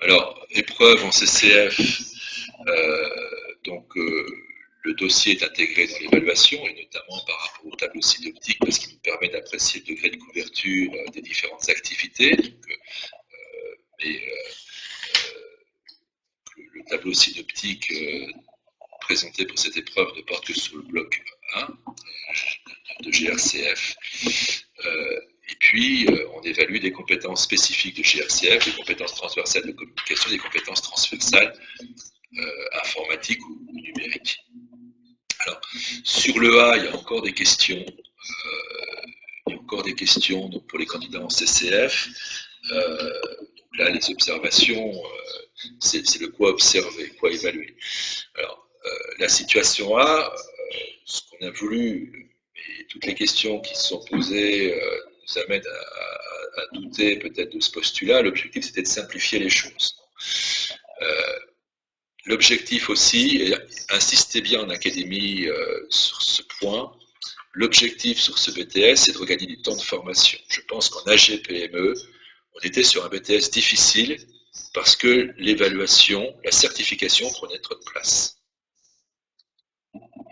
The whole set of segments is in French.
Alors, épreuve en CCF, donc le dossier est intégré dans l'évaluation, et notamment par rapport au tableau synoptique, parce qu'il nous permet d'apprécier le degré de couverture des différentes activités. Donc, mais, le tableau synoptique présenté pour cette épreuve ne porte que sur le bloc 1 de GRCF. Et puis, on évalue des compétences spécifiques de GRCF, des compétences transversales de communication, des compétences transversales informatiques ou numériques. Alors, sur le A, il y a encore des questions. Il y a encore des questions donc, pour les candidats en CCF. Donc là, les observations, c'est le quoi observer, quoi évaluer. Alors, la situation A, ce qu'on a voulu, et toutes les questions qui se sont posées nous amènent à douter peut-être de ce postulat. L'objectif, c'était de simplifier les choses. L'objectif aussi, et insistez bien en académie sur ce point, l'objectif sur ce BTS, c'est de regagner du temps de formation. Je pense qu'en AG-PME, on était sur un BTS difficile parce que l'évaluation, la certification prenait trop de place.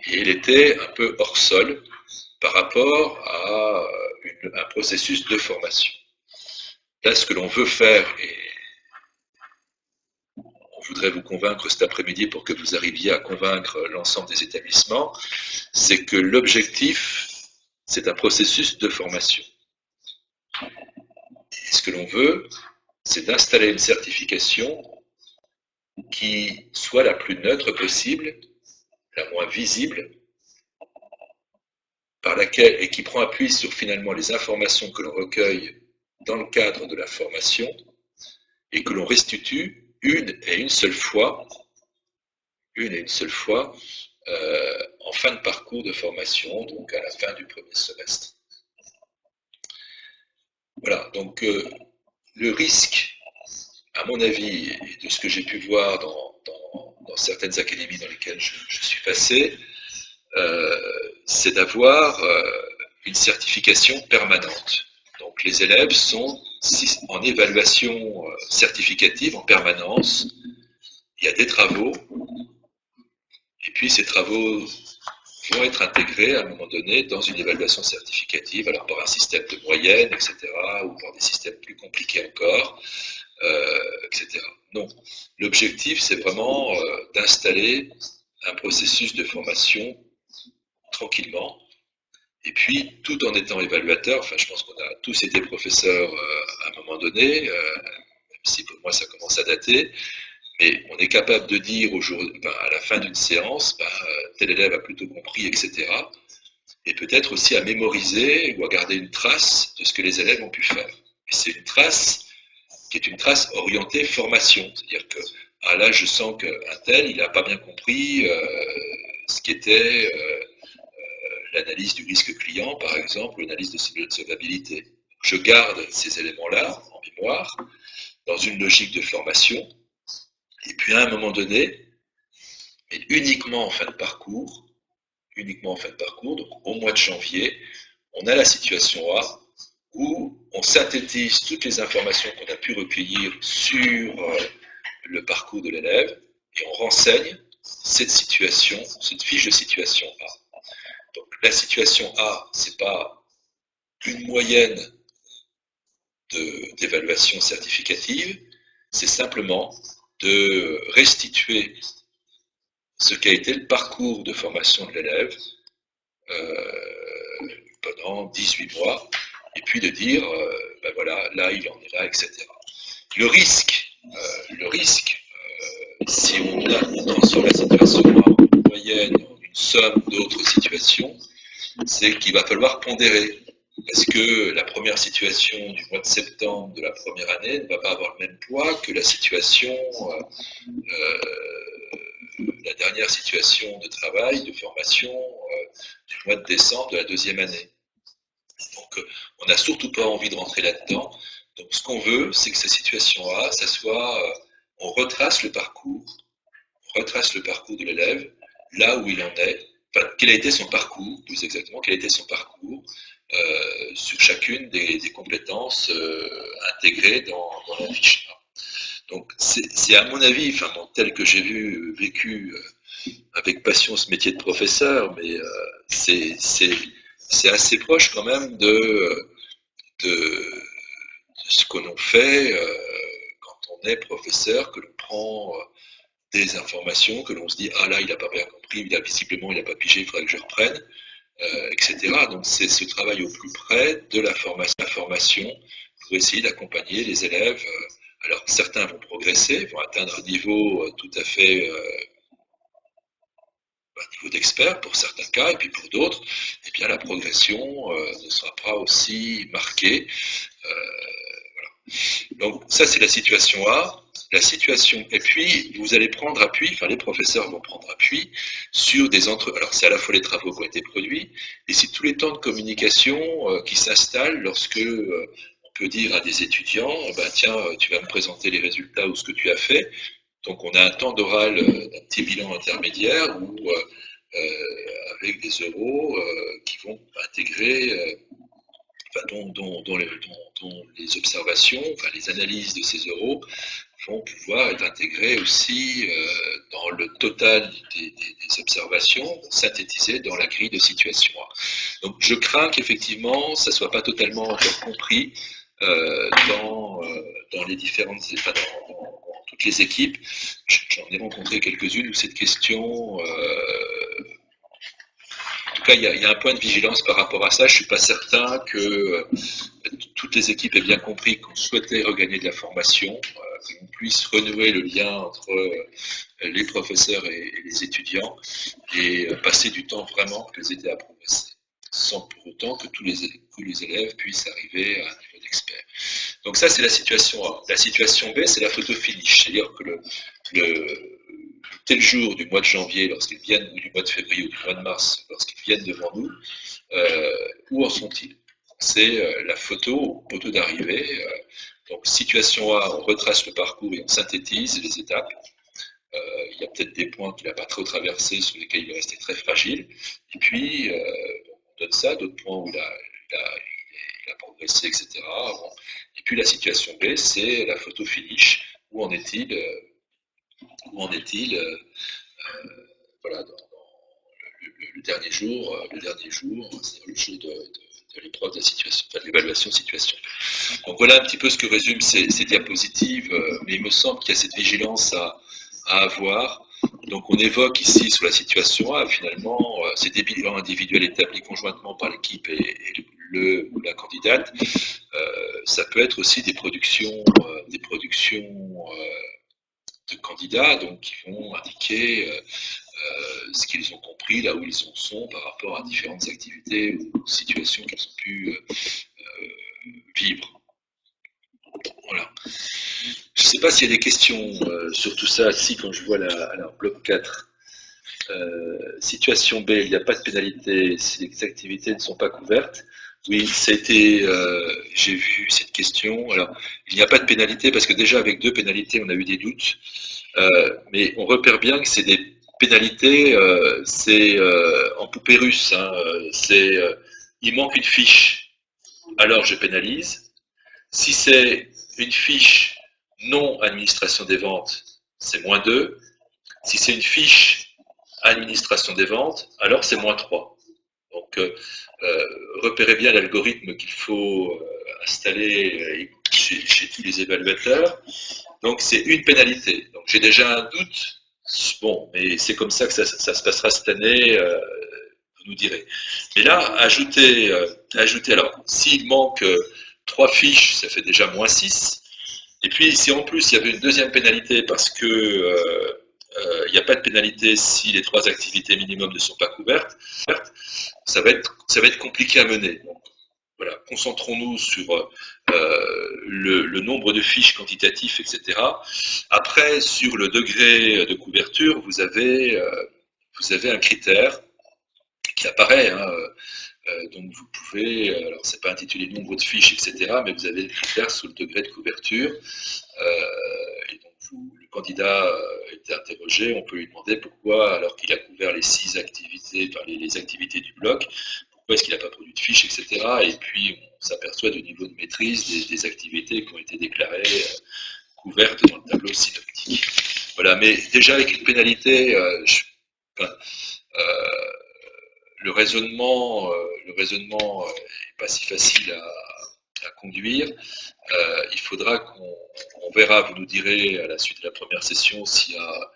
Et il était un peu hors sol par rapport à un processus de formation. Là, ce que l'on veut faire, et on voudrait vous convaincre cet après-midi pour que vous arriviez à convaincre l'ensemble des établissements, c'est que l'objectif, c'est un processus de formation. Et ce que l'on veut, c'est d'installer une certification qui soit la plus neutre possible, la moins visible, par laquelle, et qui prend appui sur finalement les informations que l'on recueille dans le cadre de la formation et que l'on restitue une et une seule fois en fin de parcours de formation, donc à la fin du premier semestre. Voilà, donc le risque, à mon avis, et de ce que j'ai pu voir dans certaines académies dans lesquelles je suis passé, c'est d'avoir une certification permanente. Donc les élèves sont en évaluation certificative en permanence. Il y a des travaux, et puis ces travaux vont être intégrés à un moment donné dans une évaluation certificative, alors par un système de moyenne, etc., ou par des systèmes plus compliqués encore, etc. Non, l'objectif, c'est vraiment d'installer un processus de formation tranquillement, et puis tout en étant évaluateur. Enfin, je pense qu'on a tous été professeurs à un moment donné, même si pour moi ça commence à dater, mais on est capable de dire à la fin d'une séance, tel élève a plutôt compris, etc. Et peut-être aussi à mémoriser ou à garder une trace de ce que les élèves ont pu faire. Et c'est une trace qui est une trace orientée formation. C'est-à-dire que là, je sens qu'un tel, il n'a pas bien compris ce qu'était l'analyse du risque client, par exemple, l'analyse de solvabilité. Je garde ces éléments-là en mémoire, dans une logique de formation, et puis à un moment donné, et uniquement en fin de parcours, donc au mois de janvier, on a la situation A où on synthétise toutes les informations qu'on a pu recueillir sur le parcours de l'élève et on renseigne cette situation, cette fiche de situation A. Donc la situation A, c'est pas une moyenne d'évaluation certificative, c'est simplement de restituer ce qu'a été le parcours de formation de l'élève pendant 18 mois, et puis de dire, voilà, là il en est là, etc. Le risque, si on transforme la situation en moyenne, en une somme d'autres situations, c'est qu'il va falloir pondérer. Parce que la première situation du mois de septembre de la première année ne va pas avoir le même poids que la situation, la dernière situation de travail, de formation du mois de décembre de la deuxième année. Donc on n'a surtout pas envie de rentrer là-dedans. Donc ce qu'on veut, c'est que ces situations-là, ça soit, on retrace le parcours de l'élève, là où il en est, enfin, quel a été son parcours, plus exactement, quel a été son parcours sur chacune des compétences intégrées dans la fiche. Donc c'est à mon avis, enfin, bon, tel que j'ai vécu avec passion ce métier de professeur, mais c'est assez proche quand même de ce que l'on fait quand on est professeur, que l'on prend des informations, que l'on se dit ah là il n'a pas bien compris, visiblement il n'a pas pigé, il faudrait que je reprenne, etc. Donc c'est ce travail au plus près de la formation pour essayer d'accompagner les élèves. Alors certains vont progresser, vont atteindre un niveau tout à fait un niveau d'expert pour certains cas, et puis pour d'autres, eh bien la progression ne sera pas aussi marquée. Euh, Donc ça c'est la situation A. La situation, et puis vous allez prendre appui, enfin les professeurs vont prendre appui sur des alors c'est à la fois les travaux qui ont été produits, et c'est tous les temps de communication qui s'installent lorsque on peut dire à des étudiants, bah, tiens, tu vas me présenter les résultats ou ce que tu as fait. Donc on a un temps d'oral d'un petit bilan intermédiaire où, avec des euros qui vont intégrer enfin, dont les observations, enfin les analyses de ces euros vont pouvoir être intégrées aussi dans le total des observations, synthétisées dans la grille de situation A. Donc je crains qu'effectivement ça ne soit pas totalement encore compris dans les différentes, enfin, dans toutes les équipes. J'en ai rencontré quelques-unes où cette question en tout cas, il y a un point de vigilance par rapport à ça. Je ne suis pas certain que toutes les équipes aient bien compris qu'on souhaitait regagner de la formation, qu'on puisse renouer le lien entre les professeurs et les étudiants et passer du temps vraiment que les aider à progresser, sans pour autant que tous les élèves puissent arriver à un niveau d'expert. Donc ça, c'est la situation A. La situation B, c'est la photo finish, c'est-à-dire que tel jour du mois de janvier, lorsqu'ils viennent, ou du mois de février ou du mois de mars, lorsqu'ils viennent devant nous, où en sont-ils? C'est la photo d'arrivée. Donc, situation A, on retrace le parcours et on synthétise les étapes. Il y a peut-être des points qu'il n'a pas trop traversés, sur lesquels il est resté très fragile. Et puis, on donne ça, d'autres points où il a progressé, etc. Bon. Et puis, la situation B, c'est la photo finish. Où en est-il voilà, dans le dernier jour, c'est le jour de l'épreuve de la situation, enfin, de l'évaluation de situation. Donc voilà un petit peu ce que résument ces diapositives, mais il me semble qu'il y a cette vigilance à avoir. Donc on évoque ici sur la situation A, finalement, c'est des bilans individuels établis conjointement par l'équipe et le ou la candidate. Ça peut être aussi des productions de candidats, donc qui vont indiquer ce qu'ils ont compris, là où ils en sont par rapport à différentes activités ou situations qu'ils ont pu vivre. Voilà. Je ne sais pas s'il y a des questions sur tout ça. Si, quand je vois alors, bloc 4, situation B, il n'y a pas de pénalité si les activités ne sont pas couvertes. Oui, j'ai vu cette question. Alors, il n'y a pas de pénalité parce que déjà avec 2 pénalités, on a eu des doutes. Mais on repère bien que c'est des pénalités, c'est en poupée russe. Hein, il manque une fiche, alors je pénalise. Si c'est une fiche non administration des ventes, c'est -2. Si c'est une fiche administration des ventes, alors c'est -3. Donc, repérez bien l'algorithme qu'il faut installer chez tous les évaluateurs. Donc, c'est une pénalité. Donc, j'ai déjà un doute. Bon, mais c'est comme ça que ça se passera cette année, vous nous direz. Mais là, ajouter alors, s'il manque 3 fiches, ça fait déjà -6. Et puis, si en plus il y avait une deuxième pénalité parce que il n'y a pas de pénalité si les 3 activités minimum ne sont pas couvertes, ça va être compliqué à mener. Donc, voilà, concentrons-nous sur le nombre de fiches quantitatifs, etc. Après, sur le degré de couverture, vous avez un critère qui apparaît. Hein, donc vous pouvez, alors c'est pas intitulé nombre de fiches, etc., mais vous avez le critère sur le degré de couverture. Et donc le candidat est interrogé, on peut lui demander pourquoi, alors qu'il a couvert les 6 activités, enfin les activités du bloc, pourquoi est-ce qu'il n'a pas produit de fiches, etc. Et puis on s'aperçoit du niveau de maîtrise des activités qui ont été déclarées couvertes dans le tableau synoptique. Voilà, mais déjà avec une pénalité, enfin, le raisonnement est pas si facile à conduire. Il faudra on verra, vous nous direz à la suite de la première session s'il y a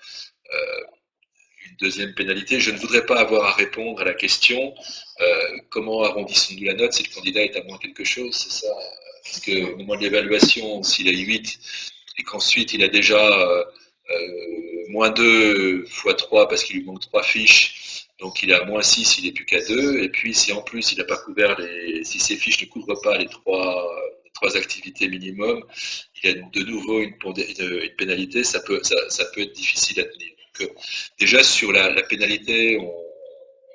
une deuxième pénalité. Je ne voudrais pas avoir à répondre à la question comment arrondissons-nous la note si le candidat est à moins quelque chose, c'est ça? Parce qu'au moment de l'évaluation, s'il a 8 et qu'ensuite il a déjà moins 2 fois 3 parce qu'il lui manque 3 fiches, donc il est à moins 6, il n'est plus qu'à 2, et puis si en plus il n'a pas couvert si ses fiches ne couvrent pas les trois activités minimum, il y a de nouveau une pénalité, ça peut être difficile à tenir. Donc, déjà sur la pénalité, on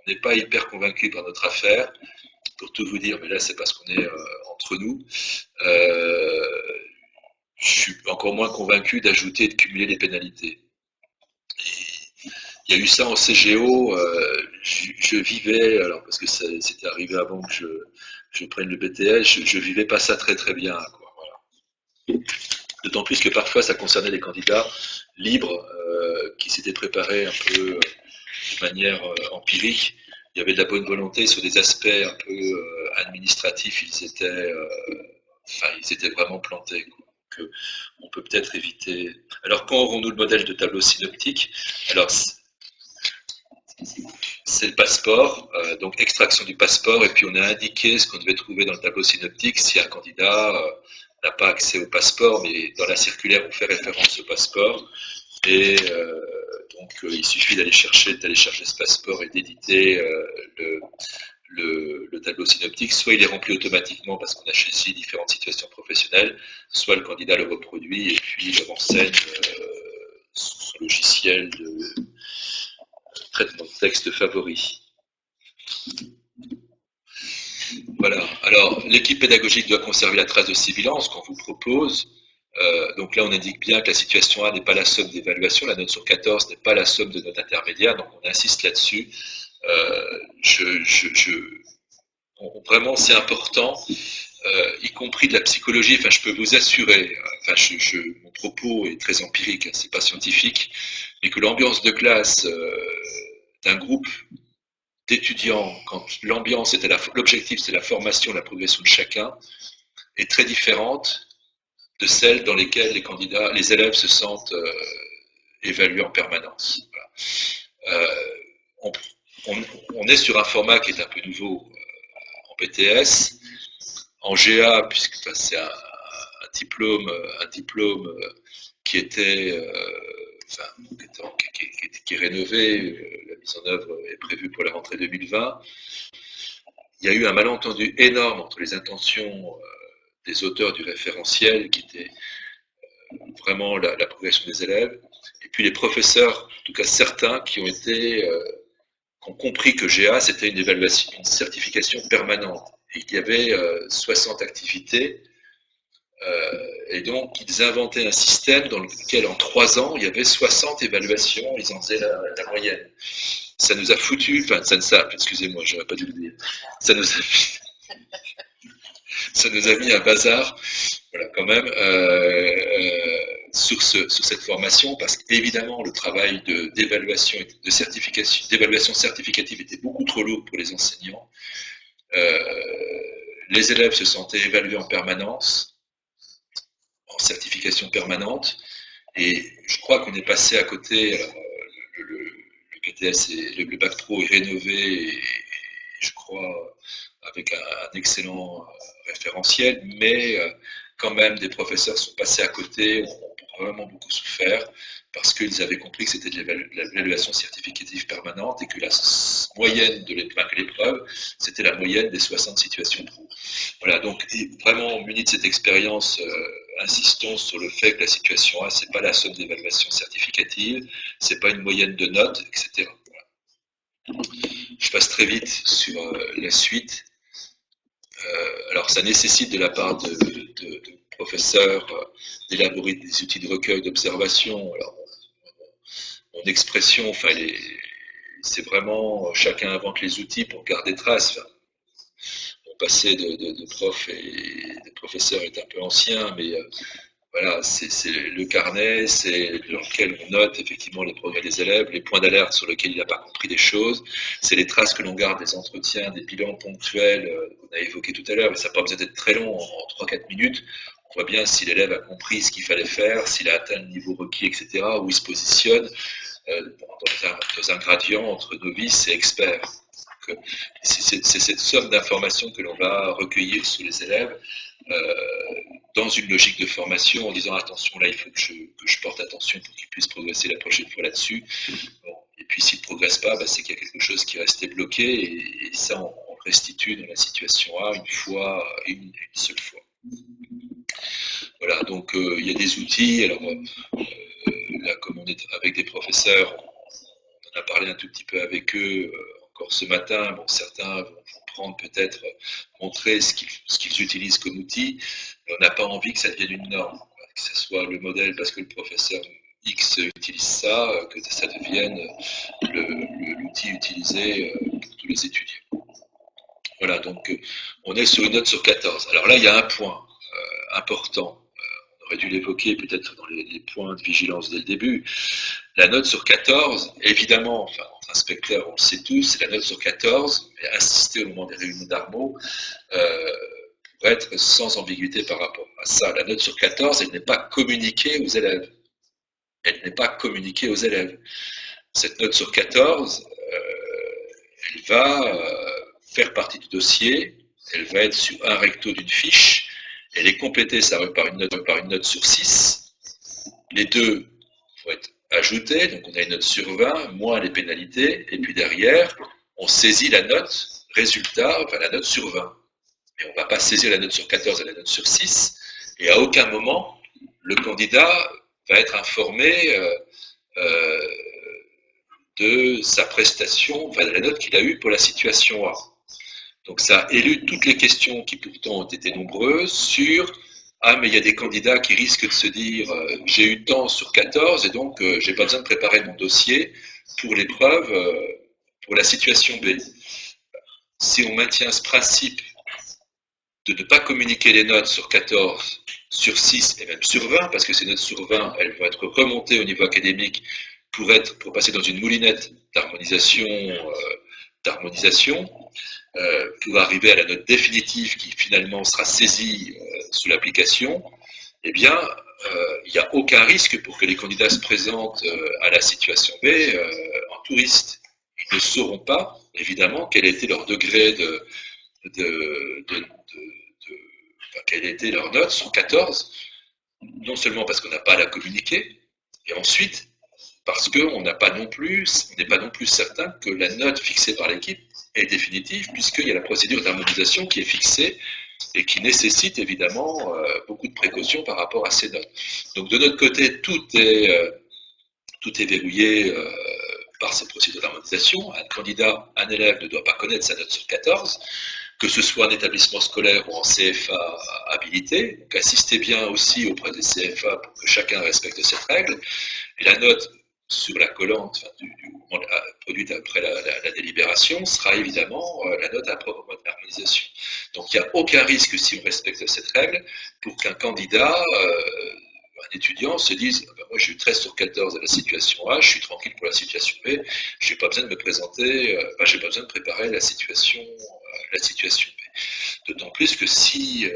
n'est pas hyper convaincu par notre affaire, pour tout vous dire, mais là c'est parce qu'on est entre nous. Je suis encore moins convaincu d'ajouter et de cumuler les pénalités. Il y a eu ça en CGO, je vivais, alors parce que c'était arrivé avant que je prenne le BTS, je vivais pas ça très très bien, quoi, voilà. D'autant plus que parfois ça concernait les candidats libres qui s'étaient préparés un peu de manière empirique. Il y avait de la bonne volonté sur des aspects un peu administratifs, ils étaient vraiment plantés, quoi. Donc, on peut peut-être éviter. Alors quand aurons-nous le modèle de tableau synoptique? Alors c'est le passeport, donc extraction du passeport, et puis on a indiqué ce qu'on devait trouver dans le tableau synoptique si un candidat n'a pas accès au passeport, mais dans la circulaire on fait référence au passeport, et donc il suffit d'aller chercher ce passeport et d'éditer le tableau synoptique. Soit il est rempli automatiquement parce qu'on a choisi différentes situations professionnelles, soit le candidat le reproduit et puis le renseigne sur son logiciel de traitement de texte favori. Voilà. Alors, l'équipe pédagogique doit conserver la trace de ces bilans, ce qu'on vous propose. Donc là, on indique bien que la situation A n'est pas la somme d'évaluation, la note sur 14 n'est pas la somme de notes intermédiaires, donc on insiste là-dessus. Vraiment, c'est important, y compris de la psychologie. Enfin, je peux vous assurer, mon propos est très empirique, hein, c'est pas scientifique, mais que l'ambiance de classe d'un groupe d'étudiants, quand l'ambiance était l'objectif, c'est la formation, la progression de chacun, est très différente de celle dans lesquelles les élèves se sentent évalués en permanence. Voilà. On est sur un format qui est un peu nouveau en BTS, en GA, puisque c'est un diplôme qui était qui est rénové, la mise en œuvre est prévue pour la rentrée 2020. Il y a eu un malentendu énorme entre les intentions des auteurs du référentiel, qui était vraiment la progression des élèves, et puis les professeurs, en tout cas certains, qui ont compris que GA, c'était une certification permanente, et qu'il y avait 60 activités, et donc ils inventaient un système dans lequel en 3 ans, il y avait 60 évaluations, ils en faisaient la moyenne. Ça nous a foutu, excusez-moi, j'aurais pas dû le dire, ça nous a mis un bazar, voilà, quand même, sur cette formation, parce qu'évidemment, le travail d'évaluation certificative était beaucoup trop lourd pour les enseignants. Les élèves se sentaient évalués en permanence, en certification permanente, et je crois qu'on est passé à côté. Alors, le BTS et le bac pro est rénové, et je crois avec un excellent référentiel, mais quand même des professeurs sont passés à côté, ont vraiment beaucoup souffert, parce qu'ils avaient compris que c'était de l'évaluation certificative permanente et que la moyenne de l'épreuve, c'était la moyenne des 60 situations pro. Voilà, donc vraiment muni de cette expérience, insistons sur le fait que la situation A, c'est pas la somme d'évaluation certificative, c'est pas une moyenne de notes, etc. Voilà. Je passe très vite sur la suite. Alors ça nécessite de la part de professeurs d'élaborer des outils de recueil d'observation. Alors mon expression, c'est vraiment chacun invente les outils pour garder trace. Enfin, mon passé de prof et de professeur est un peu ancien, mais Voilà, c'est le carnet, c'est dans lequel on note effectivement les progrès des élèves, les points d'alerte sur lesquels il n'a pas compris des choses, c'est les traces que l'on garde des entretiens, des bilans ponctuels qu'on a évoqués tout à l'heure, mais ça n'a pas besoin d'être très long, en 3-4 minutes. On voit bien si l'élève a compris ce qu'il fallait faire, s'il a atteint le niveau requis, etc., où il se positionne dans un gradient entre novice et expert. C'est cette somme d'informations que l'on va recueillir sur les élèves dans une logique de formation en disant attention, là il faut que je porte attention pour qu'il puisse progresser la prochaine fois là-dessus. Bon. Et puis s'il ne progresse pas, bah, c'est qu'il y a quelque chose qui est resté bloqué et ça on restitue dans la situation A une seule fois. Voilà, donc il y a des outils. Alors là, comme on est avec des professeurs, on en a parlé un tout petit peu avec eux encore ce matin. Bon, certains vont prendre peut-être, montrer ce qu'ils utilisent comme outil. Mais on n'a pas envie que ça devienne une norme, que ce soit le modèle parce que le professeur X utilise ça, que ça devienne l'outil utilisé pour tous les étudiants. Voilà, donc on est sur une note sur 14. Alors là, il y a un point important. On aurait dû l'évoquer peut-être dans les points de vigilance dès le début. La note sur 14, évidemment, enfin, entre inspecteurs, on le sait tous, c'est la note sur 14, mais insister au moment des réunions d'Armo, pour être sans ambiguïté par rapport à ça. La note sur 14, elle n'est pas communiquée aux élèves. Elle n'est pas communiquée aux élèves. Cette note sur 14, elle va faire partie du dossier, elle va être sur un recto d'une fiche, elle est complétée par une note sur 6. Les deux vont être ajoutés, donc on a une note sur 20, moins les pénalités, et puis derrière, on saisit la note résultat, enfin la note sur 20. Mais on ne va pas saisir la note sur 14 et la note sur 6, et à aucun moment, le candidat va être informé euh, de sa prestation, enfin de la note qu'il a eue pour la situation A. Donc ça élude toutes les questions qui pourtant ont été nombreuses sur ah mais il y a des candidats qui risquent de se dire j'ai eu tant sur 14 et donc j'ai pas besoin de préparer mon dossier pour l'épreuve pour la situation B. Si on maintient ce principe de ne pas communiquer les notes sur 14, sur 6 et même sur 20, parce que ces notes sur 20, elles vont être remontées au niveau académique pour passer dans une moulinette d'harmonisation, pour arriver à la note définitive qui finalement sera saisie sous l'application, eh bien, il n'y a aucun risque pour que les candidats se présentent à la situation B en touriste. Ils ne sauront pas, évidemment, quel était leur degré quelle était leur note sur 14, non seulement parce qu'on n'a pas à la communiquer, et ensuite parce qu'on n'est pas non plus certain que la note fixée par l'équipe est définitive, puisqu'il y a la procédure d'harmonisation qui est fixée et qui nécessite évidemment beaucoup de précautions par rapport à ces notes. Donc de notre côté, tout est verrouillé par cette procédure d'harmonisation. Un candidat, un élève ne doit pas connaître sa note sur 14, que ce soit en établissement scolaire ou en CFA habilité. Donc assistez bien aussi auprès des CFA pour que chacun respecte cette règle. Et la note sur la collante produite après la délibération sera évidemment la note à proprement d'harmonisation. Donc il n'y a aucun risque si on respecte cette règle pour qu'un candidat, un étudiant se dise ah ben moi j'ai eu 13 sur 14 à la situation A, je suis tranquille pour la situation B, je n'ai pas besoin de me présenter, j'ai pas besoin de préparer la situation B. D'autant plus que s'il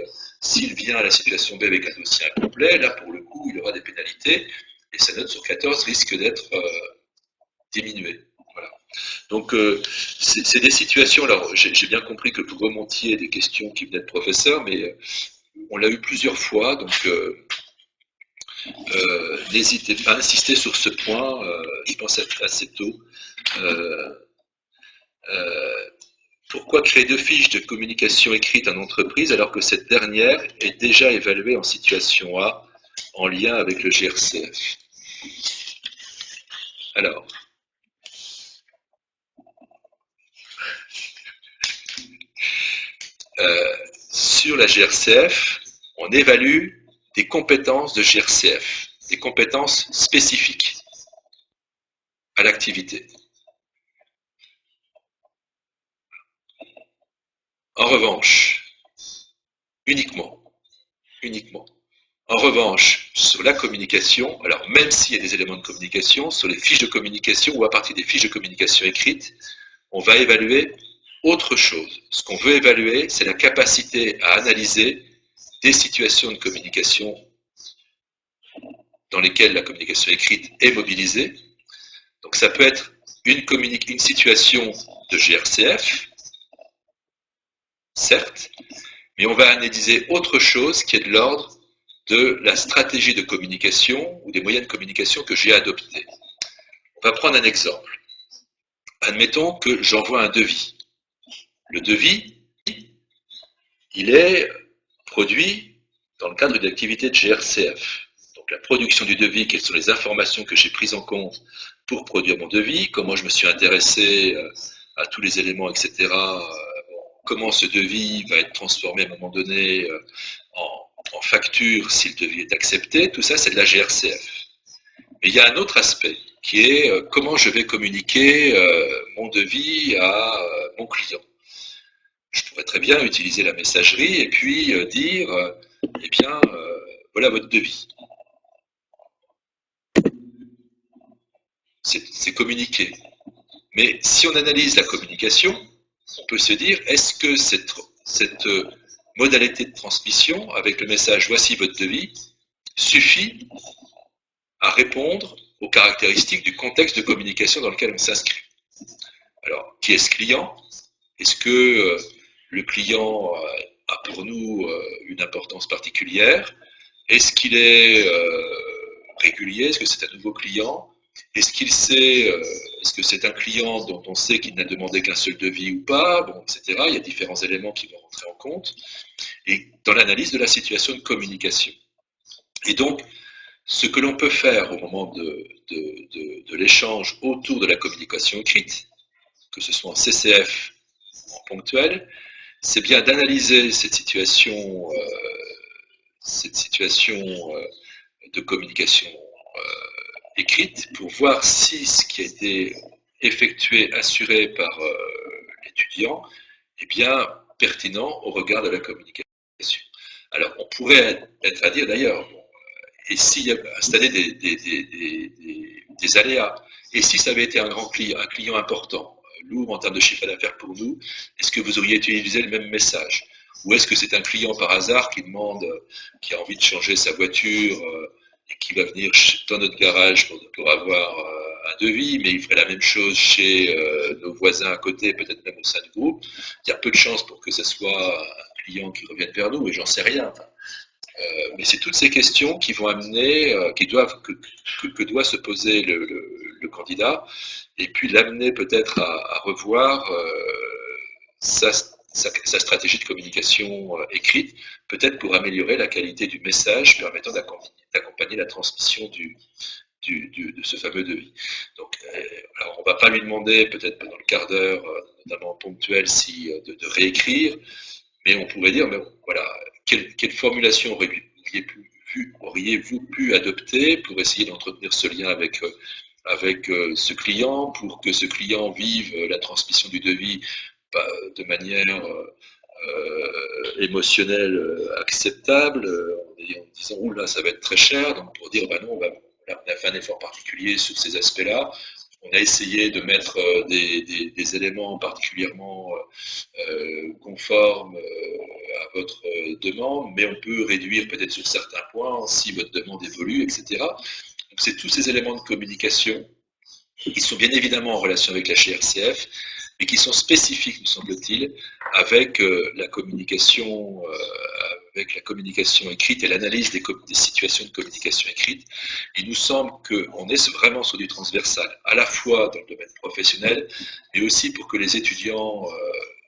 vient à la situation B avec un dossier incomplet, là pour le coup il aura des pénalités et sa note sur 14 risque d'être diminuée. Voilà. Donc c'est des situations, alors j'ai bien compris que vous remontiez des questions qui venaient de professeurs, mais on l'a eu plusieurs fois, donc n'hésitez pas à insister sur ce point, je pense être assez tôt. Pourquoi créer 2 fiches de communication écrite en entreprise alors que cette dernière est déjà évaluée en situation A en lien avec le GRCF? Alors, sur la GRCF, on évalue des compétences de GRCF, des compétences spécifiques à l'activité. En revanche, uniquement, En revanche, sur la communication, alors même s'il y a des éléments de communication, sur les fiches de communication ou à partir des fiches de communication écrites, on va évaluer autre chose. Ce qu'on veut évaluer, c'est la capacité à analyser des situations de communication dans lesquelles la communication écrite est mobilisée. Donc ça peut être une situation de GRCF, certes, mais on va analyser autre chose qui est de l'ordre de la stratégie de communication ou des moyens de communication que j'ai adoptés. On va prendre un exemple. Admettons que j'envoie un devis. Le devis, il est produit dans le cadre d'une activité de GRCF. Donc la production du devis, quelles sont les informations que j'ai prises en compte pour produire mon devis, comment je me suis intéressé à tous les éléments, etc. Comment ce devis va être transformé à un moment donné en facture si le devis est accepté, tout ça c'est de la GRCF. Mais il y a un autre aspect qui est comment je vais communiquer mon devis à mon client. Je pourrais très bien utiliser la messagerie et puis dire, eh bien, voilà votre devis. C'est communiqué. Mais si on analyse la communication, on peut se dire, est-ce que cette modalité de transmission avec le message voici votre devis suffit à répondre aux caractéristiques du contexte de communication dans lequel on s'inscrit. Alors, qui est ce client? Est-ce que le client a pour nous une importance particulière? Est-ce qu'il est régulier? Est-ce que c'est un nouveau client? Est-ce qu'il sait, est-ce que c'est un client dont on sait qu'il n'a demandé qu'un seul devis ou pas? Bon, etc. Il y a différents éléments qui vont rentrer en compte. Et dans l'analyse de la situation de communication. Et donc, ce que l'on peut faire au moment de l'échange autour de la communication écrite, que ce soit en CCF ou en ponctuel, c'est bien d'analyser cette situation de communication écrite pour voir si ce qui a été effectué, assuré par l'étudiant est bien pertinent au regard de la communication. Alors, on pourrait être à dire d'ailleurs, et s'il y a installé des aléas, et si ça avait été un client important, lourd en termes de chiffre d'affaires pour nous, est-ce que vous auriez utilisé le même message? Ou est-ce que c'est un client par hasard qui a envie de changer sa voiture et qui va venir dans notre garage pour avoir un devis, mais il ferait la même chose chez nos voisins à côté, peut-être même au sein du groupe. Il y a peu de chances pour que ce soit un client qui revienne vers nous, et j'en sais rien. Enfin, mais c'est toutes ces questions qui vont amener, que doit se poser le candidat, et puis l'amener peut-être à revoir sa stratégie de communication écrite, peut-être pour améliorer la qualité du message permettant d'accompagner la transmission de ce fameux devis. Donc, alors on ne va pas lui demander, peut-être pendant le quart d'heure, notamment ponctuel, de réécrire, mais on pourrait dire, mais voilà, quelle formulation auriez-vous pu adopter pour essayer d'entretenir ce lien avec ce client, pour que ce client vive la transmission du devis de manière émotionnelle acceptable, en disant, ouh là, ça va être très cher, donc pour dire, bah non, on a fait un effort particulier sur ces aspects-là, on a essayé de mettre des éléments particulièrement conformes à votre demande, mais on peut réduire peut-être sur certains points si votre demande évolue, etc. Donc c'est tous ces éléments de communication qui sont bien évidemment en relation avec la GRCF, mais qui sont spécifiques, nous semble-t-il, avec la communication écrite et l'analyse des situations de communication écrite. Il nous semble qu'on est vraiment sur du transversal, à la fois dans le domaine professionnel, mais aussi pour que les étudiants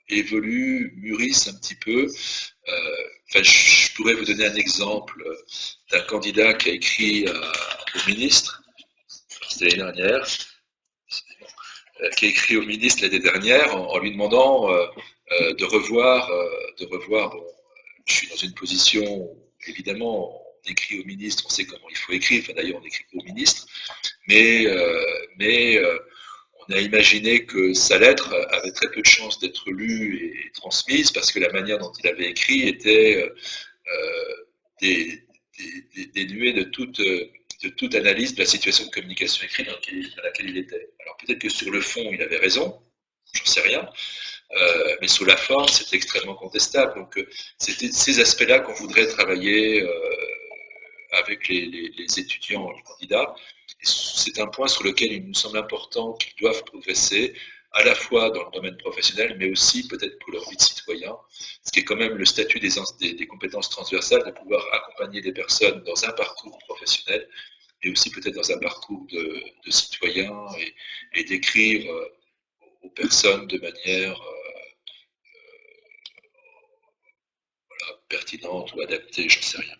évoluent, mûrissent un petit peu. Je pourrais vous donner un exemple d'un candidat qui a écrit au ministre, c'était l'année dernière, qui a écrit au ministre l'année dernière en lui demandant de revoir, bon, je suis dans une position, évidemment, on écrit au ministre, on sait comment il faut écrire, enfin d'ailleurs on écrit au ministre, mais on a imaginé que sa lettre avait très peu de chances d'être lue et transmise parce que la manière dont il avait écrit était dénué de toute analyse de la situation de communication écrite dans laquelle il était. Alors peut-être que sur le fond, il avait raison, j'en sais rien, mais sur la forme, c'est extrêmement contestable. Donc c'était ces aspects-là qu'on voudrait travailler avec les étudiants, les candidats. C'est un point sur lequel il nous semble important qu'ils doivent progresser, à la fois dans le domaine professionnel, mais aussi peut-être pour leur vie de citoyen, ce qui est quand même le statut des compétences transversales, de pouvoir accompagner des personnes dans un parcours professionnel, et aussi peut-être dans un parcours de citoyen, et d'écrire aux personnes de manière pertinente ou adaptée, j'en sais rien.